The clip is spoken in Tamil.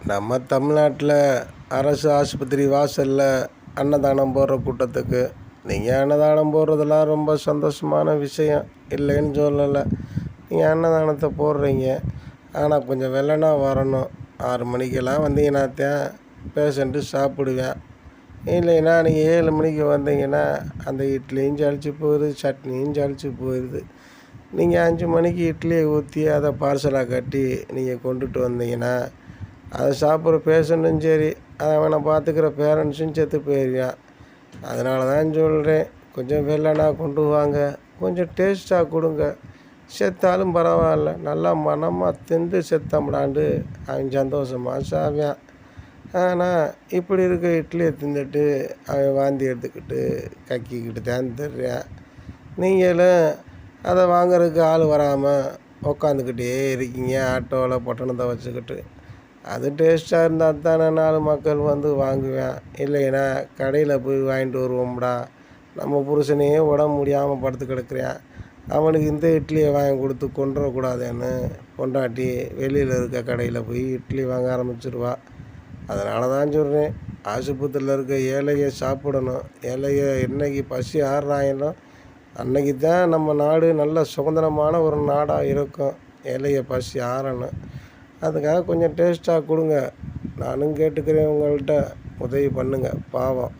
நம்ம தமிழ்நாட்டில் அரசு ஆஸ்பத்திரி வாசலில் அன்னதானம் போடுற கூட்டத்துக்கு நீங்கள் அன்னதானம் போடுறதெல்லாம் ரொம்ப சந்தோஷமான விஷயம், இல்லைன்னு சொல்லலை. நீங்கள் அன்னதானத்தை போடுறீங்க, ஆனால் கொஞ்சம் வெள்ளனா வரணும். 6 மணிக்கெல்லாம் வந்தீங்கன்னாத்தான் பேஷண்ட்டு சாப்பிடுவேன். இல்லைன்னா நீங்கள் 7 மணிக்கு வந்தீங்கன்னா அந்த இட்லியும் சளிச்சு போயிடுது, சட்னியும் சளிச்சு போயிடுது. நீங்கள் 5 மணிக்கு இட்லியை ஊற்றி அதை பார்சலாக கட்டி நீங்கள் கொண்டுட்டு வந்தீங்கன்னா அதை சாப்பிட்ற பேஷண்ட்டும் சரி, அதை அவனை பார்த்துக்கிற பேரண்ட்ஸும் செத்து போயிடுவான். அதனால தான் சொல்கிறேன், கொஞ்சம் வெள்ளனா கொண்டு வாங்க, கொஞ்சம் டேஸ்ட்டாக கொடுங்க. செத்தாலும் பரவாயில்ல, நல்லா மனமாக தின்று செத்தம்டாண்டு அவன் சந்தோஷமாக சாவியான். ஆனால் இப்படி இருக்க இட்லியை தின்னுட்டு அவன் வாந்தி எடுத்துக்கிட்டு கக்கிக்கிட்டு தான் தர்றான். நீங்களும் அதை வாங்கிறதுக்கு ஆள் வராமல் உக்காந்துக்கிட்டே இருக்கீங்க, ஆட்டோவில் பொட்டணத்தை வச்சுக்கிட்டு. அது டேஸ்ட்டாக இருந்தால் தானே 4 மக்கள் வந்து வாங்குவேன். இல்லைன்னா கடையில் போய் வாங்கிட்டு வருவோம்டா. நம்ம புருஷனையே உடம்பு முடியாமல் படுத்து கிடக்குறான், அவனுக்கு இந்த இட்லியை வாங்கி கொடுத்து கொண்டுறக்கூடாதுன்னு பொண்டாட்டி வெளியில் இருக்க கடையில் போய் இட்லி வாங்க ஆரம்பிச்சிருவா. அதனால தான் சொல்கிறேன், ஆஸ்பத்திரியில் இருக்க ஏழையை சாப்பிடணும். ஏழையை என்னைக்கு பசி ஆடுறாங்களோ அன்னைக்கு தான் நம்ம நாடு நல்ல சுதந்திரமான ஒரு நாடாக இருக்கும். ஏழையை பசி ஆறணும். அதுக்காக கொஞ்சம் டேஸ்ட்டாக கொடுங்க. நானும் கேட்டுக்கிறேன், உங்கள்கிட்ட உதவி பண்ணுங்கள், பாவம்.